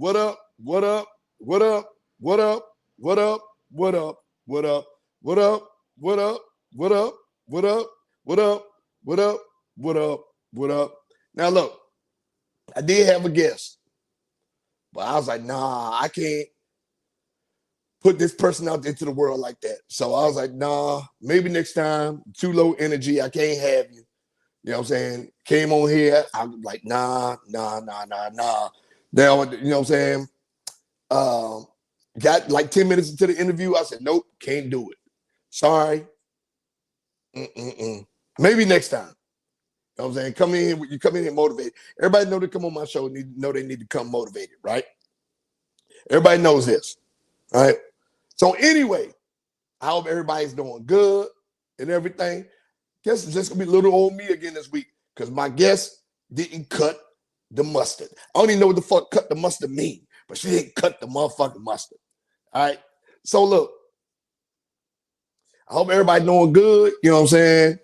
What up? What up? What up? What up? What up? What up? What up? What up? What up? What up? What up? What up? What up? What up? What up? Now look, I did have a guest, but I was like, nah, I can't put this person out into the world like that. So I was like, nah, maybe next time. Too low energy. I can't have you. You know what I'm saying? Came on here. I was like, nah. Now, you know what I'm saying? Got like 10 minutes into the interview. I said, nope, can't do it. Sorry. Maybe next time. You know what I'm saying? You come in here motivated. Everybody know to come on my show, know they need to come motivated, right? Everybody knows this, right? So anyway, I hope everybody's doing good and everything. Guess it's just gonna be little old me again this week because my guest didn't cut the mustard. I don't even know what the fuck cut the mustard mean, but she didn't cut the motherfucking mustard. All right. So look, I hope everybody doing good. You know what I'm saying?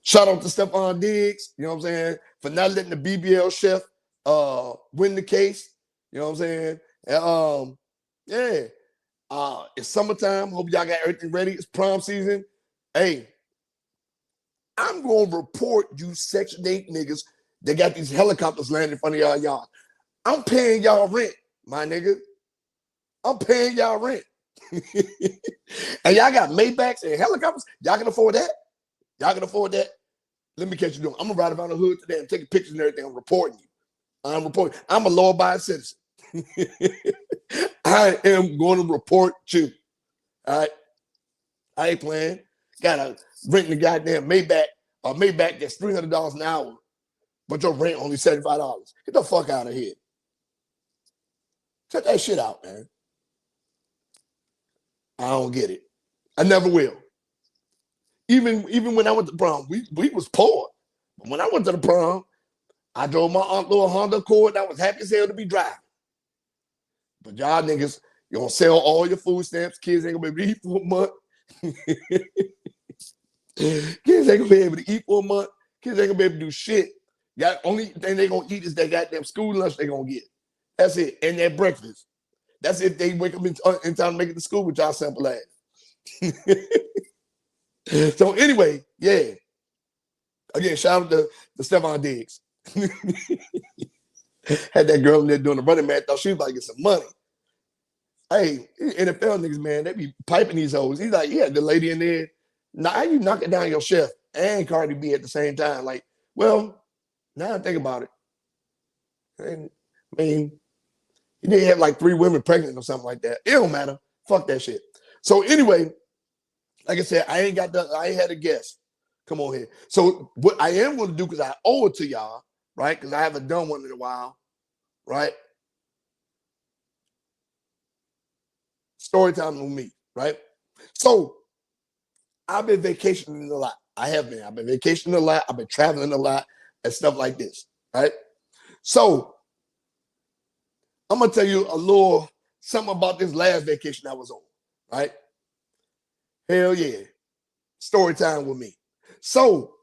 Shout out to Stephon Diggs, you know what I'm saying, for not letting the BBL chef win the case. You know what I'm saying? And, it's summertime. Hope y'all got everything ready. It's prom season. Hey, I'm going to report you Section 8 niggas that got these helicopters landing in front of y'all yard. I'm paying y'all rent, my nigga. I'm paying y'all rent. And y'all got Maybachs and helicopters. Y'all can afford that? Y'all can afford that? Let me catch you doing. I'm going to ride around the hood today and take pictures and everything. I'm reporting you. I'm a law-abiding citizen. I am going to report you. All right? I ain't playing. Got to rent the goddamn Maybach. A Maybach that's $300 an hour, but your rent only $75. Get the fuck out of here. Check that shit out, man. I don't get it. I never will. Even when I went to prom, we was poor. But when I went to the prom, I drove my little Honda Accord. That was happy as hell to be driving. But y'all niggas, you gonna sell all your food stamps. Kids ain't gonna be able to eat for a month. Kids ain't gonna be able to eat for a month. Kids ain't gonna be able to do shit. Only thing they gonna eat is that goddamn school lunch they gonna get. That's it. And their breakfast. That's if they wake up in time to make it to school with y'all simple ass. So anyway, yeah. Again, shout out to Stephon Diggs. Had that girl in there doing the running man. Thought she was about to get some money. Hey, NFL niggas, man, they be piping these hoes. He's like, yeah, the lady in there. Now, how you knocking down your chef and Cardi B at the same time? Like, well, now I think about it. I mean, he did have like 3 women pregnant or something like that. It don't matter. Fuck that shit. So anyway, like I said, I ain't had a guest come on here. So what I am going to do, because I owe it to y'all, right? Because I haven't done one in a while, right? Story time with me, right? So I've been vacationing a lot. I've been vacationing a lot. I've been traveling a lot and stuff like this, right? So I'm going to tell you a little something about this last vacation I was on, right? Hell yeah. Story time with me. So,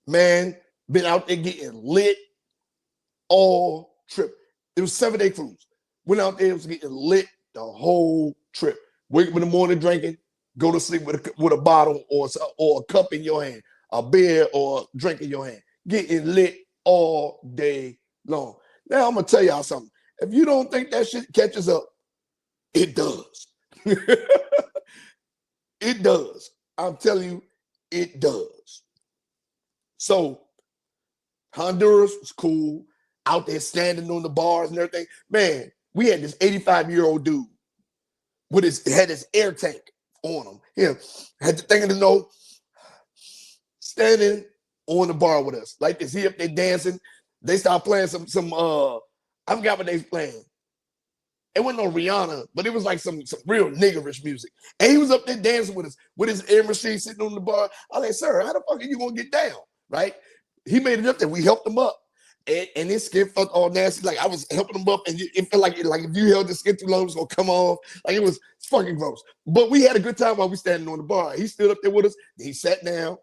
man, been out there getting lit all trip. It was 7-day cruise. Went out there, was getting lit the whole trip. Wake up in the morning drinking, go to sleep with a bottle or a cup in your hand, a beer or a drink in your hand. Getting lit all day long. Now, I'm going to tell y'all something. If you don't think that shit catches up, it does. It does. I'm telling you, it does. So, Honduras was cool. Out there standing on the bars and everything. Man, we had this 85-year-old dude had his air tank on him. Here, had the thing in the nose, standing on the bar with us. Like this, he up there dancing. They started playing some I forgot what they was playing. It wasn't no Rihanna, but it was like some real niggerish music. And he was up there dancing with us, with his air machine sitting on the bar. I was like, sir, how the fuck are you gonna get down? Right? He made it up there. We helped him up. And his skin felt all nasty. Like I was helping him up, and it felt like if you held the skin too long, it was gonna come off. Like it was fucking gross. But we had a good time while we standing on the bar. He stood up there with us. He sat down.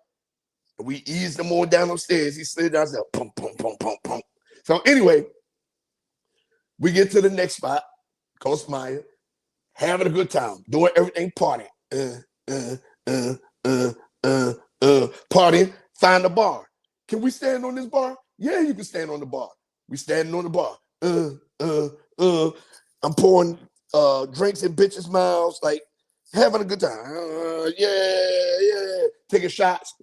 We eased him on down upstairs. He slid down. I said, pum, pum, pum, pum, pum. So anyway, We get to the next spot, Coast Maya, having a good time, doing everything, partying, partying, find a bar. Can we stand on this bar? Yeah, you can stand on the bar. We standing on the bar. I'm pouring drinks in bitches' mouths, like having a good time. Yeah. Taking shots,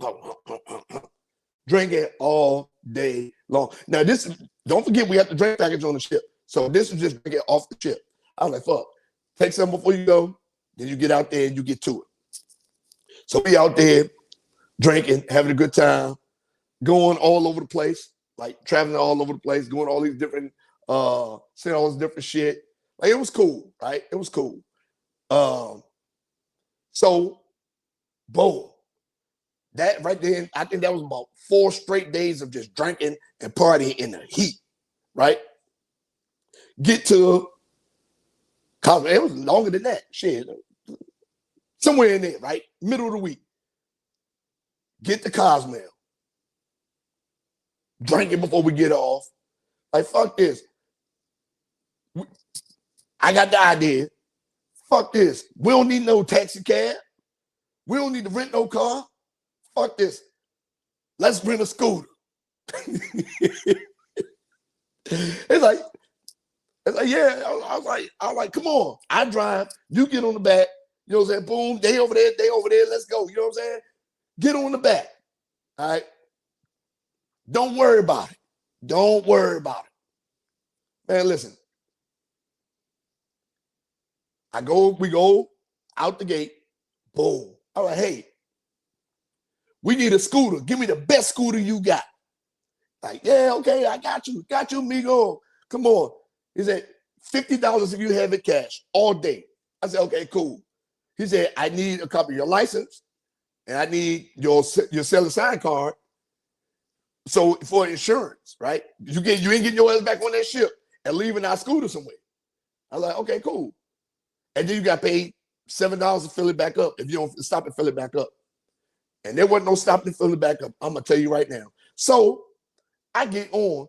drinking all day long. Now, don't forget we have the drink package on the ship. So this is just drinking off the ship. I was like, fuck, take some before you go. Then you get out there and you get to it. So we out there drinking, having a good time, going all over the place, like traveling all over the place, going all these different, seeing all this different shit. Like it was cool, right? It was cool. So, boom. That right then, I think that was about 4 straight days of just drinking and partying in the heat, right? Get to Cosmo. It was longer than that. Shit. Somewhere in there, right? Middle of the week. Get to Cozumel. Drinking before we get off. Like, fuck this. I got the idea. Fuck this. We don't need no taxi cab. We don't need to rent no car. Fuck this. Let's rent a scooter. It's like, yeah. I was like, come on. I drive. You get on the back. You know what I'm saying? Boom. They over there. Let's go. You know what I'm saying? Get on the back. All right. Don't worry about it. Don't worry about it. Man, listen. We go out the gate. Boom. I'm like, hey, we need a scooter. Give me the best scooter you got. Like, yeah, okay, I got you. Got you, amigo. Come on. He said, $50 if you have it cash all day. I said, okay, cool. He said, I need a copy of your license and I need your seller sign card. So for insurance, right? You ain't getting your ass back on that ship and leaving our scooter somewhere. I was like, okay, cool. And then you got paid $7 to fill it back up if you don't stop and fill it back up. And there wasn't no stopping to fill it back up. I'm going to tell you right now. So I get on.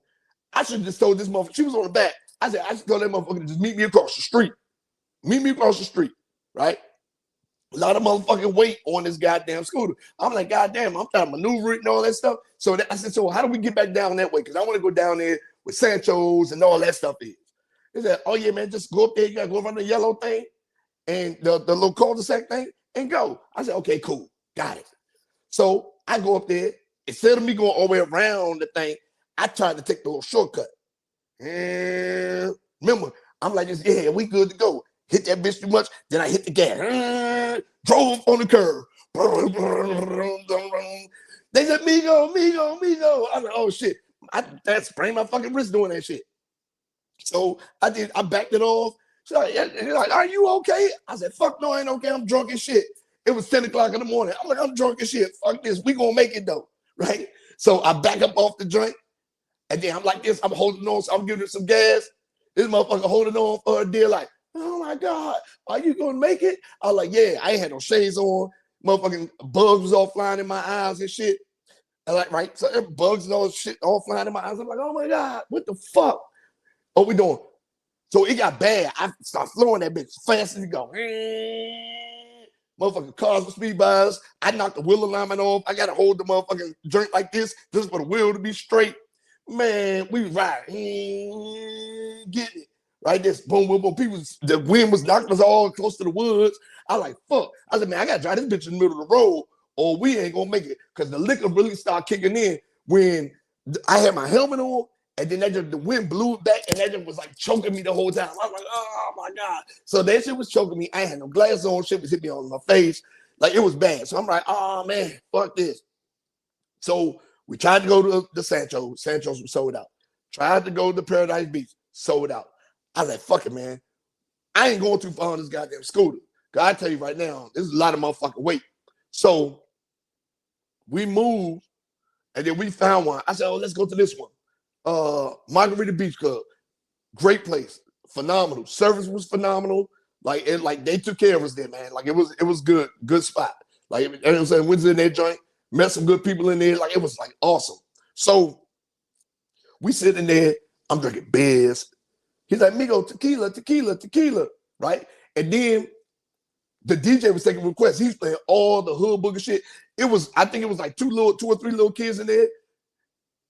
I should have just told this motherfucker. She was on the back. I said, I should tell that motherfucker to just meet me across the street. Meet me across the street, right? A lot of motherfucking weight on this goddamn scooter. I'm like, goddamn, I'm trying to maneuver it and all that stuff. So I said, so how do we get back down that way? Because I want to go down there with Sancho's and all that stuff is. He said, oh yeah, man, just go up there. You got to go around the yellow thing and the little cul-de-sac thing and go. I said, okay, cool. Got it. So I go up there. Instead of me going all the way around the thing, I tried to take the little shortcut. And remember, I'm like, yeah, we good to go. Hit that bitch too much, then I hit the gas. Drove on the curb. They said, Migo. I was like, oh shit. I sprained my fucking wrist doing that shit. So I backed it off. She's like, are you okay? I said, fuck no, I ain't okay. I'm drunk as shit. It was 10 o'clock in the morning. I'm like, I'm drunk as shit. Fuck this. We gonna make it though. Right? So I back up off the joint. And then I'm like this. I'm holding on. So I'm giving it some gas. This motherfucker holding on for her dear like, oh my God, are you gonna make it? I was like, yeah, I ain't had no shades on. Motherfucking bugs was all flying in my eyes and shit. And like, right? So there bugs and all shit all flying in my eyes. I'm like, oh my God, what the fuck? What we doing? So it got bad. I started flowing that bitch fast as you go. Motherfucking cars with speed by us. I knocked the wheel alignment off. I gotta hold the motherfucking joint like this just for the wheel to be straight. Man, we was riding. Get it. Right, this boom, boom, boom. The wind was knocking us all close to the woods. I like, fuck. I said, man, I gotta drive this bitch in the middle of the road or we ain't gonna make it. Because the liquor really started kicking in when I had my helmet on and then the wind blew it back and that just was like choking me the whole time. I was like, oh my God. So that shit was choking me. I had no glasses on. Shit was hitting me on my face. Like it was bad. So I'm like, oh man, fuck this. So we tried to go to the Sancho's. Sancho's was sold out. Tried to go to Paradise Beach. Sold out. I was like, fuck it, man. I ain't going too far on this goddamn scooter. Because I tell you right now, this is a lot of motherfucking weight. So we moved, and then we found one. I said, oh, let's go to this one. Margarita Beach Club. Great place. Phenomenal. Service was phenomenal. Like they took care of us there, man. Like it was good. Good spot. Like, you know what I'm saying? Went in their joint, met some good people in there. Like it was like awesome. So we sitting there, I'm drinking beers. He's like, Migo, tequila, tequila, tequila, right? And then the DJ was taking requests. He's playing all the hood booger shit. I think it was like two or three little kids in there.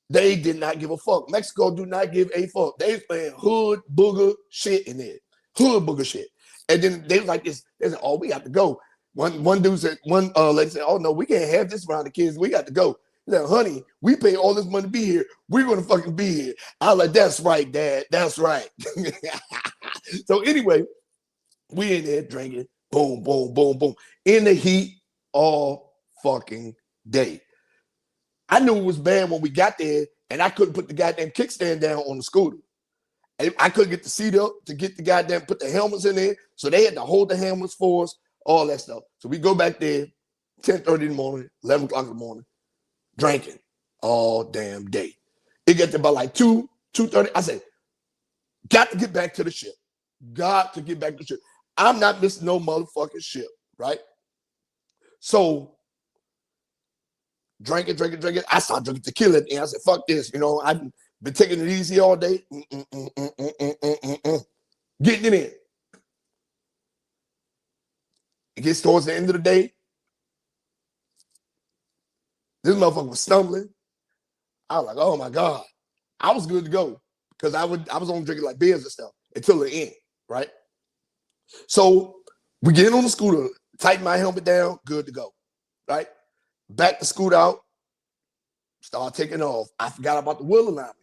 They did not give a fuck. Mexico do not give a fuck. They was playing hood booger shit in there. Hood booger shit. And then they was like this. They said, oh, we got to go. One dude said, one lady said, oh no, we can't have this around the kids. We got to go. He said, honey, we pay all this money to be here. We're gonna fucking be here. I was like, that's right, Dad. That's right. So anyway, we in there drinking. Boom, boom, boom, boom. In the heat all fucking day. I knew it was bad when we got there, and I couldn't put the goddamn kickstand down on the scooter. I couldn't get the seat up to get the goddamn, put the helmets in there. So they had to hold the helmets for us, all that stuff. So we go back there, 10:30 in the morning, 11 o'clock in the morning, drinking all damn day. It got to about like 2:30. I said, got to get back to the ship. Got to get back to the ship. I'm not missing no motherfucking ship, right? So drinking. I started drinking tequila, and I said, fuck this. You know, I've been taking it easy all day. Getting it in. It gets towards the end of the day. This motherfucker was stumbling. I was like, oh my God. I was good to go because I was only drinking like beers and stuff until the end, right? So we get on the scooter, tighten my helmet down, good to go, right? Back the scooter out, start taking off. I forgot about the wheel alignment.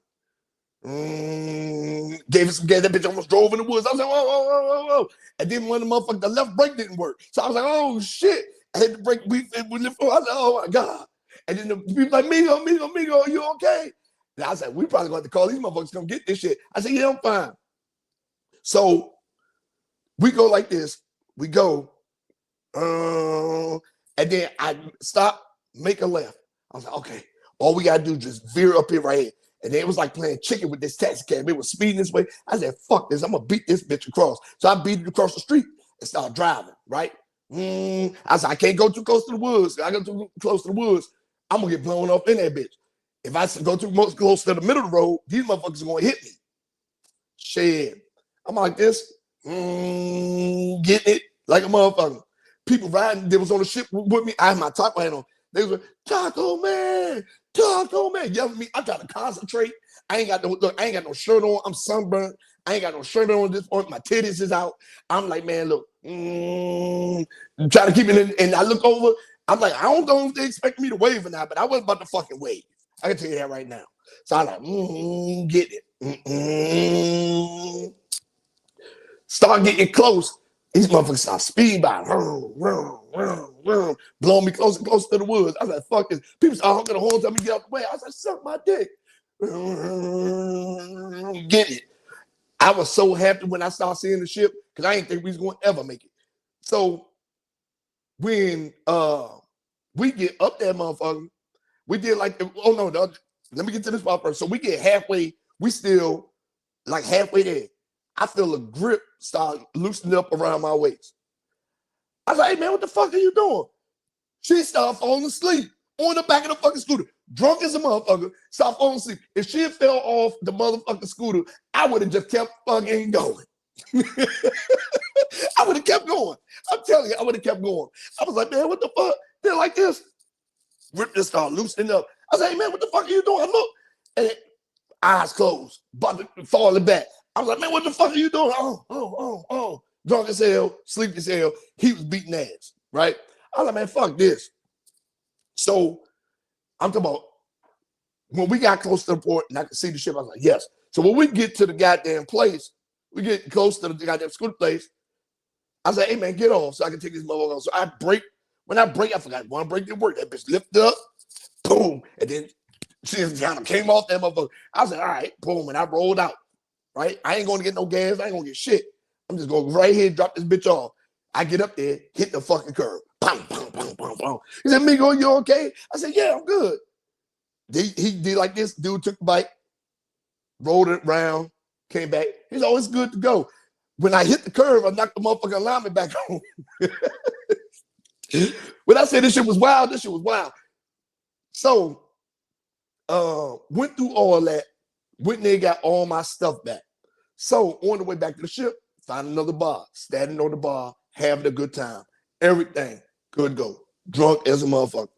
Gave that bitch almost drove in the woods. I was like, whoa. And then one of the motherfuckers, the left brake didn't work. So I was like, oh shit. I had to brake, we lift. I was like, oh my God. And then the people like, Migo, you okay? And I was like, we probably going to call these motherfuckers to come get this shit. I said, yeah, I'm fine. So we go like this. We go, and then I stop, make a left. I was like, okay, all we got to do is just veer up here right here. And then it was like playing chicken with this taxi cab. It was speeding this way. I said, fuck this. I'm going to beat this bitch across. So I beat it across the street and start driving, right? I said, I can't go too close to the woods. I go too close to the woods, I'm going to get blown up in that bitch. If I go too much close to the middle of the road, these motherfuckers are going to hit me. Shit. I'm like this, getting it like a motherfucker. People riding, they was on the ship with me. I had my top hat on. They was like, Taco man, yelling at me. I'm trying to concentrate. I ain't got no shirt on. I'm sunburned. I ain't got no shirt on at this point. My titties is out. I'm like, man, look, trying to keep it in. And I look over. I'm like, I don't know if they expect me to wave or not, but I wasn't about to fucking wave. I can tell you that right now. So I'm like, get it. Start getting close. These motherfuckers start speeding by. Blowing me closer and closer to the woods. I was like, fuck this. People start honking the horn, tell me to get out the way. I was like, suck my dick. Get it. I was so happy when I started seeing the ship because I didn't think we was going to ever make it. So when we get up there, motherfucker, we did like, oh no, let me get to this part first. So we get halfway, we still like halfway there. I feel a grip start loosening up around my waist. I was like, hey man, what the fuck are you doing? She started falling asleep on the back of the fucking scooter. Drunk as a motherfucker, started falling asleep. If she had fell off the motherfucking scooter, I would have just kept fucking going. I would have kept going. I'm telling you, I would have kept going. I was like, man, what the fuck? They're like this. Rip just started loosening up. I was like, hey man, what the fuck are you doing? I look, and eyes closed, but falling back. I was like, man, what the fuck are you doing? Oh. Drunk as hell, sleep as hell. He was beating ass, right? I was like, man, fuck this. So I'm talking about when we got close to the port and I could see the ship, I was like, yes. So when we get to the goddamn place, we get close to the goddamn scooter place. I was like, hey man, get off so I can take this motherfucker off. So I brake. When I brake, I forgot one brake didn't work. That bitch lifted up, boom, and then she just kind of came off that motherfucker. I was like, all right, boom, and I rolled out. Right? I ain't going to get no gas. I ain't going to get shit. I'm just going right here, drop this bitch off. I get up there, hit the fucking curb. Bang, bang, bang, bang, bang. He said, Migo, you okay? I said, yeah, I'm good. He did like this. Dude took the bike, rolled it around, came back. He's always good to go. When I hit the curve, I knocked the motherfucking alignment back on. When I said this shit was wild, this shit was wild. So, went through all that. Went there, got all my stuff back. So on the way back to the ship, find another bar, standing on the bar, having a good time. Everything good go. Drunk as a motherfucker.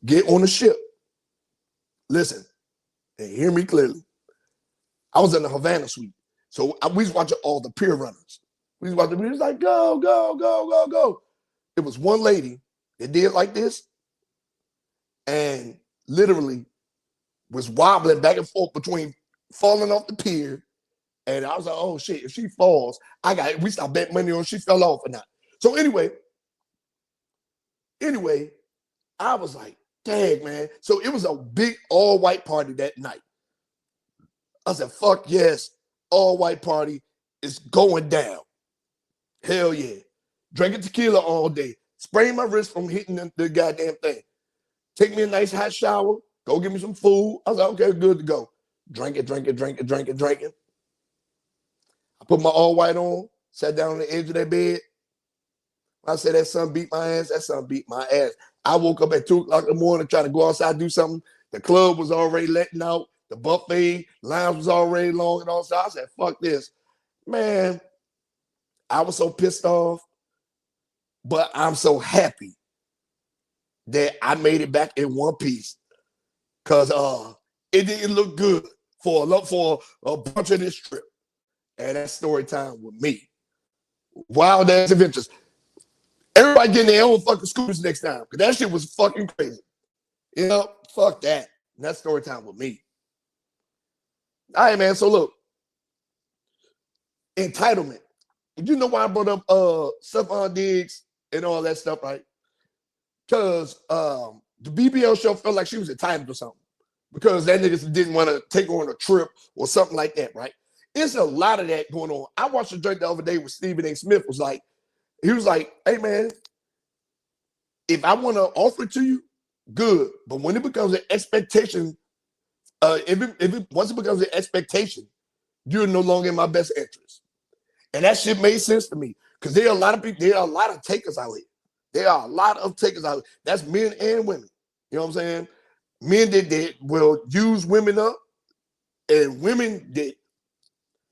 Get on the ship. Listen, and hear me clearly. I was in the Havana suite. So we was watching all the pier runners. We was like, go, go, go, go, go. It was one lady that did like this and literally was wobbling back and forth between falling off the pier. And I was like, oh shit, if she falls, we start betting money on if she fell off or not. So anyway, I was like, dang, man. So it was a big all-white party that night. I said, fuck yes, all-white party is going down. Hell yeah. Drinking tequila all day. Spraying my wrist from hitting the goddamn thing. Take me a nice hot shower. Go get me some food. I was like, okay, good to go. Drinking. I put my all-white on. Sat down on the edge of that bed. I said, that son beat my ass. That son beat my ass. I woke up at 2 o'clock in the morning trying to go outside and do something. The club was already letting out. The buffet lines was already long and all. So I said, fuck this. Man, I was so pissed off. But I'm so happy that I made it back in one piece. Because it didn't look good for a bunch of this trip. And that's story time with me. Wild ass adventures. Everybody getting their own fucking scooters next time. Because that shit was fucking crazy. You know, fuck that. And that's story time with me. All right, man. So look. Entitlement. You know why I brought up Stephon Diggs and all that stuff, right? Because the BBL show felt like she was entitled to something. Because that niggas didn't want to take her on a trip or something like that, right? It's a lot of that going on. I watched a joint the other day with Stephen A. Smith. He was like, hey, man, if I want to offer it to you, good. But when it becomes an expectation, once it becomes an expectation, you're no longer in my best interest. And that shit made sense to me. Because there are a lot of people, there are a lot of takers out here. There are a lot of takers out here. That's men and women. You know what I'm saying? Men that will use women up, and women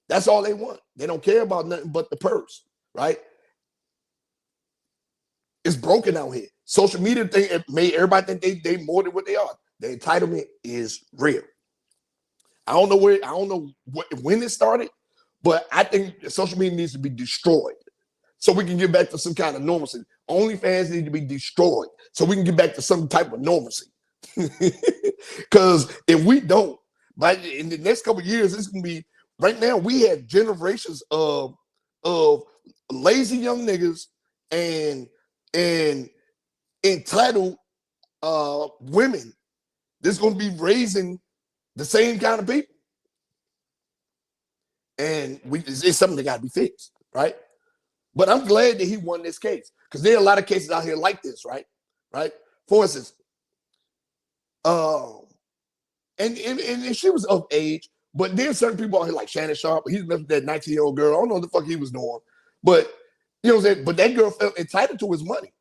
that's all they want. They don't care about nothing but the purse, right? It's broken out here. Social media thing, it made everybody think they more than what they are. The entitlement is real. I don't know when it started, but I think social media needs to be destroyed so we can get back to some kind of normalcy. OnlyFans need to be destroyed so we can get back to some type of normalcy. Because if we don't, in the next couple of years, it's gonna be. Right now, we have generations of lazy young niggas and entitled women. That's gonna be raising the same kind of people, and it's something that got to be fixed, right? But I'm glad that he won this case because there are a lot of cases out here like this, right? Right. For instance, and she was of age, but there's certain people out here like Shannon Sharp. He's with that 19-year-old girl. I don't know what the fuck he was doing, but you know what I'm saying. But that girl felt entitled to his money.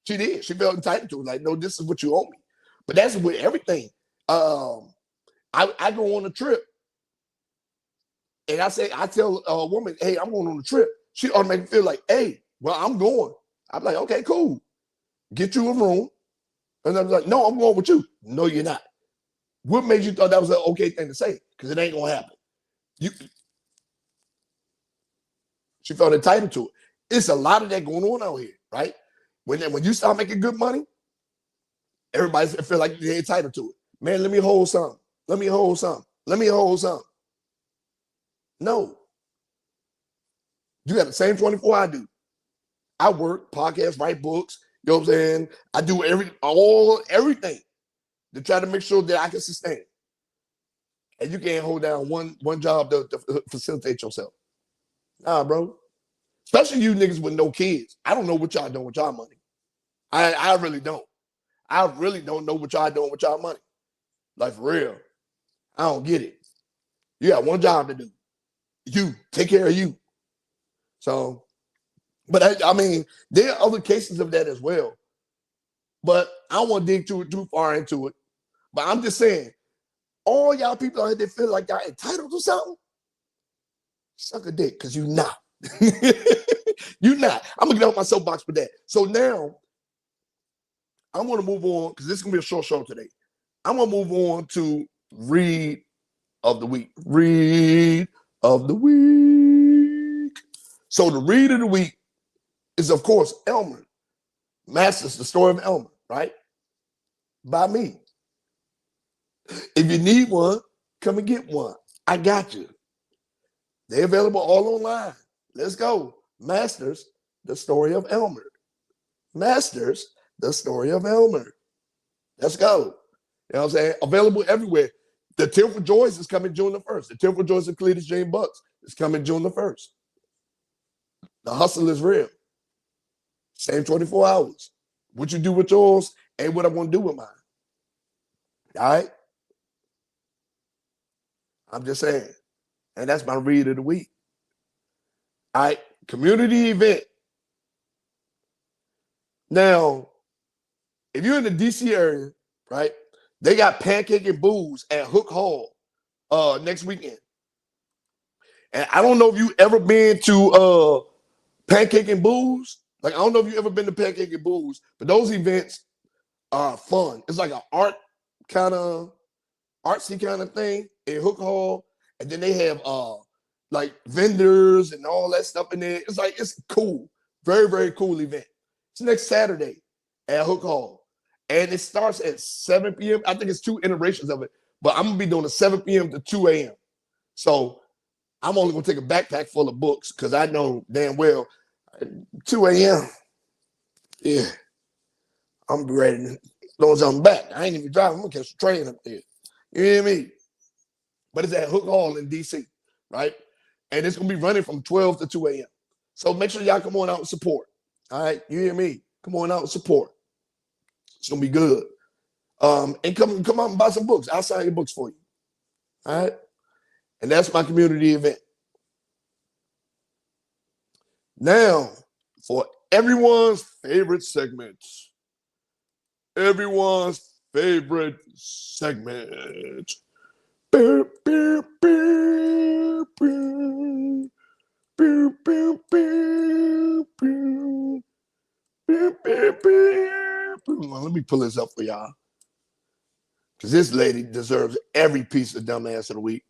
She did. She felt entitled to it. Like, no, this is what you owe me. But that's with everything. I go on a trip, and I tell a woman, hey, I'm going on a trip. She automatically feel like, hey, well, I'm going. I'm like, okay, cool. Get you a room. And I'm like, no, I'm going with you. No, you're not. What made you thought that was an okay thing to say? Because it ain't gonna happen. She felt entitled to it. It's a lot of that going on out here, right? When you start making good money, everybody feel like they're entitled to it. Man, let me hold some. Let me hold some. Let me hold some. No. You got the same 24 I do. I work, podcast, write books. You know what I'm saying? I do everything to try to make sure that I can sustain. And you can't hold down one job to facilitate yourself. Nah, bro. Especially you niggas with no kids. I don't know what y'all doing with y'all money. I really don't. I really don't know what y'all doing with y'all money. Like, for real. I don't get it. You got one job to do. You take care of you. So, but I mean, there are other cases of that as well. But I don't want to dig too far into it. But I'm just saying, all y'all people out here that feel like y'all entitled to something, suck a dick, because you're not. You're not. I'm gonna get off my soapbox for that. So now I'm gonna move on, because this is gonna be a short show today. I'm gonna move on to read of the week. Read of the week. So the read of the week is, of course, Elmer. Masters, the story of Elmer, right? By me. If you need one, come and get one. I got you. They're available all online. Let's go. Masters, the story of Elmer. Masters, the story of Elmer. Let's go. You know what I'm saying? Available everywhere. The Tearful Joys is coming June the 1st. The Tearful Joys of Cletus Jane Bucks is coming June the 1st. The hustle is real. Same 24 hours. What you do with yours ain't what I'm going to do with mine. All right? I'm just saying. And that's my read of the week. All right? Community event. Now, if you're in the DC area, right, they got Pancake and Booze at Hook Hall next weekend. And I don't know if you ever been to Pancake and Booze. Like, I don't know if you ever been to Pancake and Booze, but those events are fun. It's like an artsy kind of thing in Hook Hall. And then they have like vendors and all that stuff in there. It's cool. Very, very cool event. It's next Saturday at Hook Hall. And it starts at 7 p.m. I think it's 2 iterations of it, but I'm gonna be doing a 7 p.m. to 2 a.m. So I'm only gonna take a backpack full of books, because I know damn well 2 a.m. Yeah, I'm ready to throw something back. I ain't even driving. I'm gonna catch a train up there. You hear me? But it's at Hook Hall in DC, right? And it's gonna be running from 12 to 2 a.m. So make sure y'all come on out and support. All right, you hear me? Come on out and support. It's gonna be good. And come out and buy some books. I'll sign your books for you. All right? And that's my community event. Now, for everyone's favorite segment. Everyone's favorite segment. Beep, beep, beep, beep. Beep, beep, beep, beep. Beep, beep, beep. Let me pull this up for y'all, because this lady deserves every piece of dumbass of the week.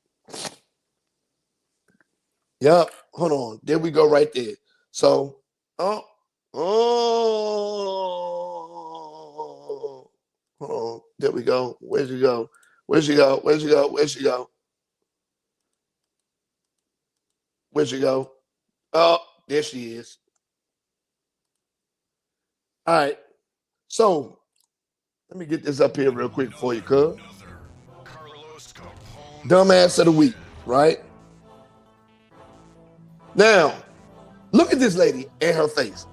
Yep, hold on. There we go, right there. So, hold on. There we go. Where'd she go? Where'd she go? Where'd she go? Where'd she go? Where'd she go? Oh, there she is. All right. So, let me get this up here real quick for you, cuz. Dumbass of the week, right? Now, look at this lady and her face.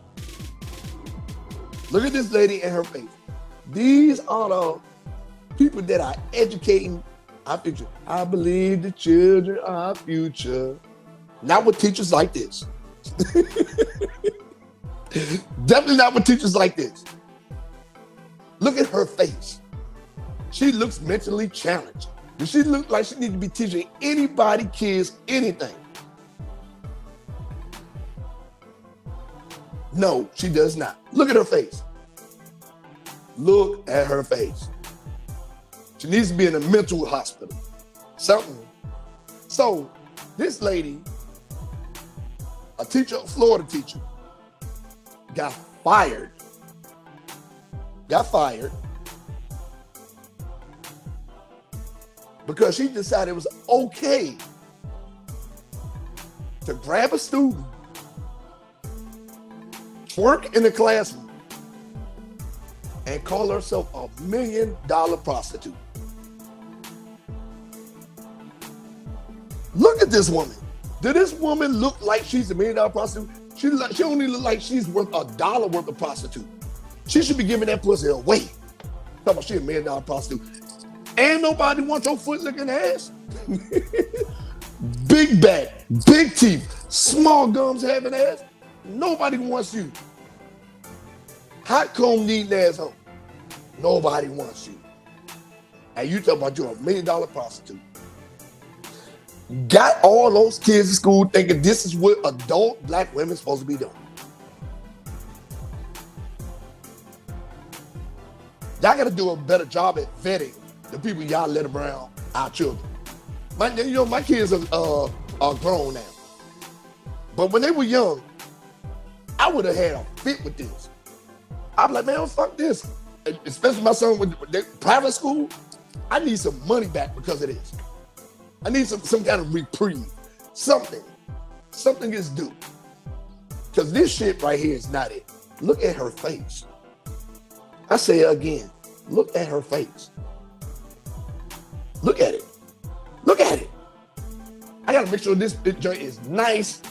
Look at this lady and her face. These are the people that are educating our future. I believe the children are our future. Not with teachers like this. Definitely not with teachers like this. Look at her face. She looks mentally challenged. Does she look like she needs to be teaching anybody, kids, anything? No, she does not. Look at her face. Look at her face. She needs to be in a mental hospital. Something. So, this lady, a teacher, a Florida teacher, got fired. Because she decided it was okay to grab a student, twerk in the classroom, and call herself a $1 million prostitute. Look at this woman. Did this woman look like she's a $1 million prostitute? She only look like she's worth $1 worth of prostitute. She should be giving that pussy away. Talking about she a $1 million prostitute. Ain't nobody wants your foot looking ass. Big back, big teeth, small gums having ass. Nobody wants you. Hot comb needing asshole. Nobody wants you. And you talk about you're a $1 million prostitute. Got all those kids in school thinking this is what adult black women supposed to be doing. Y'all got to do a better job at vetting the people y'all let around our children. My kids are grown now, but when they were young, I would have had a fit with this. I'm like, man, fuck this. Especially my son with private school. I need some money back because of this. I need some kind of reprieve. Something is due. Because this shit right here is not it. Look at her face. I say it again. Look at her face. Look at it. Look at it. I gotta make sure this joint is nice,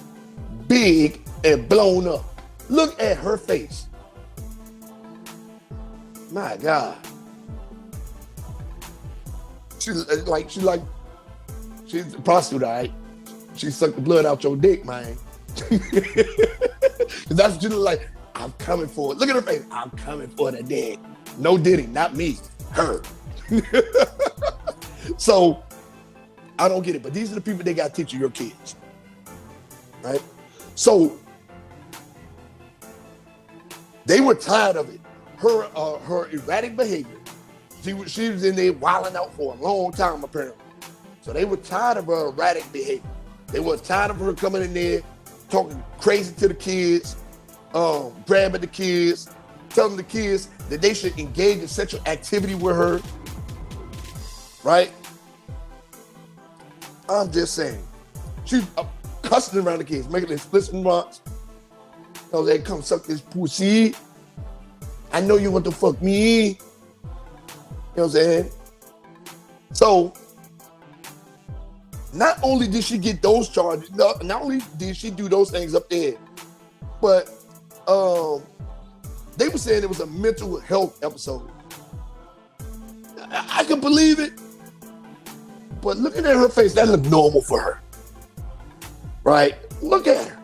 big, and blown up. Look at her face. My God. She's a prostitute, all right? She sucked the blood out your dick, man. That's what you look like. I'm coming for it. Look at her face. I'm coming for the dick. No Diddy, not me. Her. So, I don't get it. But these are the people they got to teach your kids. Right? So, they were tired of it. Her erratic behavior. She was in there wilding out for a long time, apparently. So they were tired of her erratic behavior. They were tired of her coming in there, talking crazy to the kids, grabbing the kids, telling the kids that they should engage in sexual activity with her. Right? I'm just saying. She's cussing around the kids, making explicit remarks. So they come suck this pussy. I know you want to fuck me. You know what I'm saying? So, not only did she get those charges, not only did she do those things up there, but they were saying it was a mental health episode. I can believe it, but looking at her face, that looked normal for her. Right? Look at her.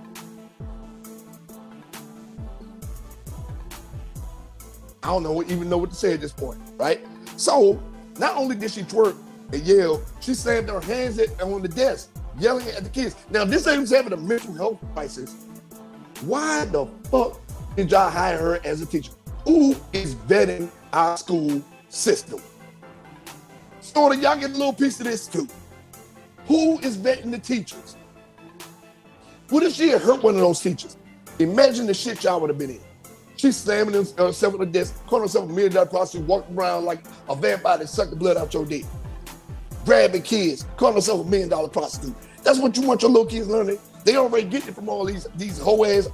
I don't even know what to say at this point, right? So, not only did she twerk and yell, she slammed her hands on the desk, yelling at the kids. Now, this ain't having a mental health crisis. Why the fuck did y'all hire her as a teacher? Who is vetting our school system? So y'all get a little piece of this too. Who is vetting the teachers? What if she had hurt one of those teachers? Imagine the shit y'all would have been in. She's slamming herself on the desk, calling herself a $1 million prostitute, walking around like a vampire that sucked the blood out your dick. Grabbing kids, calling herself a $1 million prostitute. That's what you want your little kids learning. They already get it from all these hoe ass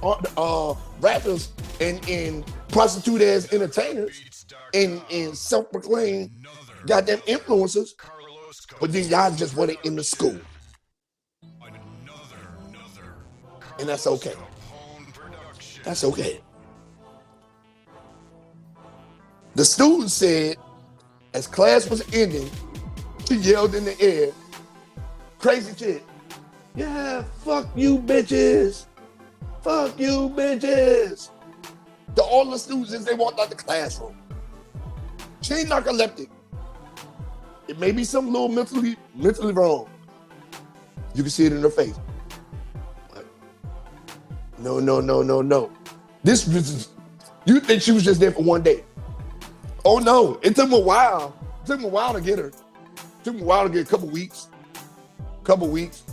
rappers and prostitute ass entertainers and self-proclaimed goddamn influencers. But then y'all just want it in the school. And that's okay. That's okay. The student said, as class was ending, she yelled in the air, crazy shit. Yeah, fuck you bitches. Fuck you bitches. To all the students as they walked out the classroom. She ain't narcoleptic. It may be something a little mentally wrong. You can see it in her face. No. This was, you think she was just there for one day. Oh no, it took me a while. It took me a while to get her. It took me a while to get a couple weeks.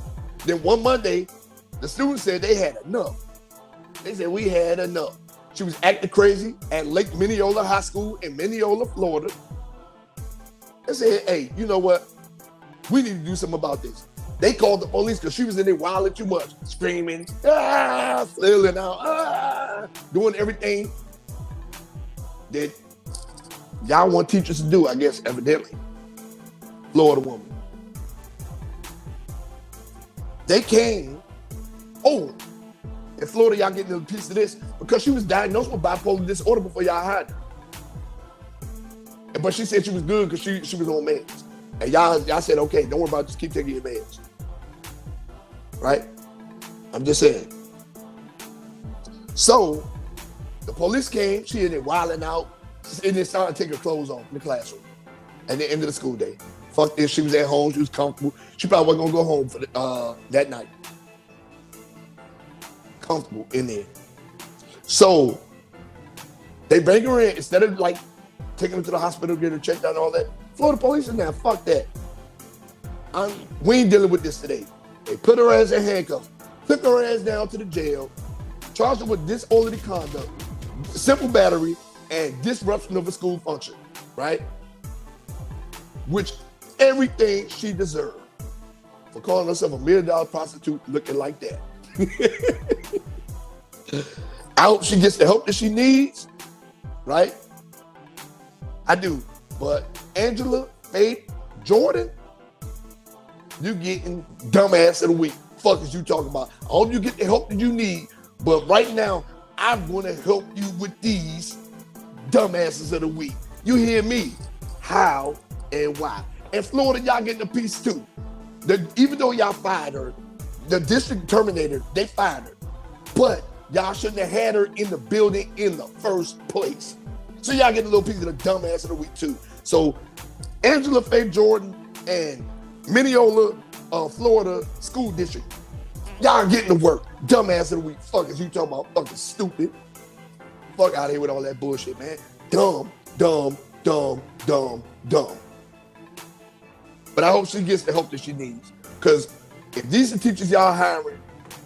Then one Monday, the students said they had enough. They said we had enough. She was acting crazy at Lake Mineola High School in Mineola, Florida. They said, hey, you know what? We need to do something about this. They called the police because she was in there wilding too much, screaming, flailing out, doing everything that y'all want teachers to do, I guess, evidently. Florida woman. They came, in Florida, y'all getting a piece of this, because she was diagnosed with bipolar disorder before y'all hired her. But she said she was good because she was on meds. And y'all said, okay, don't worry about it, just keep taking your meds. Right? I'm just saying. So, the police came, she in there wilding out, and then started to take her clothes off in the classroom at the end of the school day. Fuck this. She was at home. She was comfortable. She probably wasn't gonna go home for that night. Comfortable in there. So they bring her in instead of like taking her to the hospital, getting her checked out and all that. Florida police is now, fuck that. We ain't dealing with this today. They put her ass in handcuffs, took her ass down to the jail, charged her with disorderly conduct, simple battery, and disruption of a school function, right? Which everything she deserved for calling herself a $1 million prostitute looking like that. I hope she gets the help that she needs, right? I do. But Angela, Faith, Jourdan, you getting dumbass of the week. Fuck is you talking about? I hope you get the help that you need, but right now, I'm going to help you with these dumbasses of the week. You hear me? How and why? And Florida, y'all getting a piece too. Even though y'all fired her, the district terminated her, they fired her. But y'all shouldn't have had her in the building in the first place. So y'all get a little piece of the dumbass of the week too. So Angela Faith Jourdan and Mineola, Florida School District, y'all getting to work. Dumbass of the week. Fuck is you talking about? Fucking stupid. Fuck out of here with all that bullshit, man. Dumb, dumb, dumb, dumb, dumb. But I hope she gets the help that she needs. Because if these are teachers y'all hiring,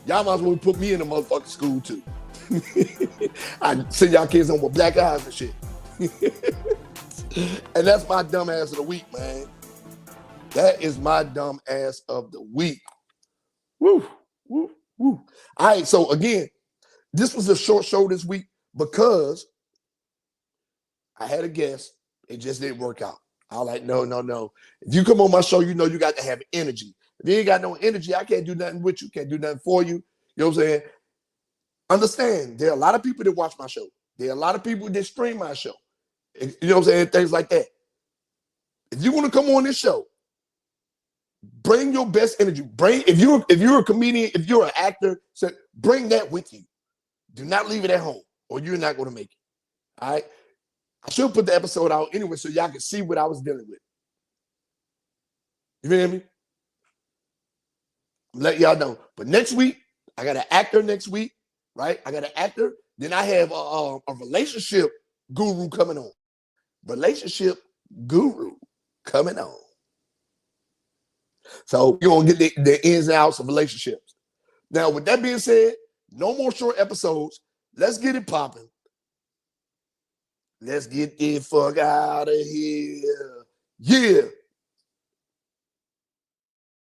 y'all might as well put me in the motherfucking school too. I send y'all kids on with black eyes and shit. And that's my dumb ass of the week, man. That is my dumb ass of the week. Woo, woo, woo. All right, so again, this was a short show this week because I had a guest. It just didn't work out. I was like, no. If you come on my show, you know you got to have energy. If you ain't got no energy, I can't do nothing with you. Can't do nothing for you. You know what I'm saying? Understand, there are a lot of people that watch my show. There are a lot of people that stream my show. You know what I'm saying? Things like that. If you want to come on this show, bring your best energy. If you're a comedian, if you're an actor, so bring that with you. Do not leave it at home, or you're not going to make it. All right? I should put the episode out anyway so y'all can see what I was dealing with. You feel me? Let y'all know. But next week, I got an actor next week, right? I got an actor. Then I have a relationship guru coming on. Relationship guru coming on. So you're going to get the ins and outs of relationships. Now, with that being said, no more short episodes. Let's get it popping. Let's get the fuck out of here. Yeah.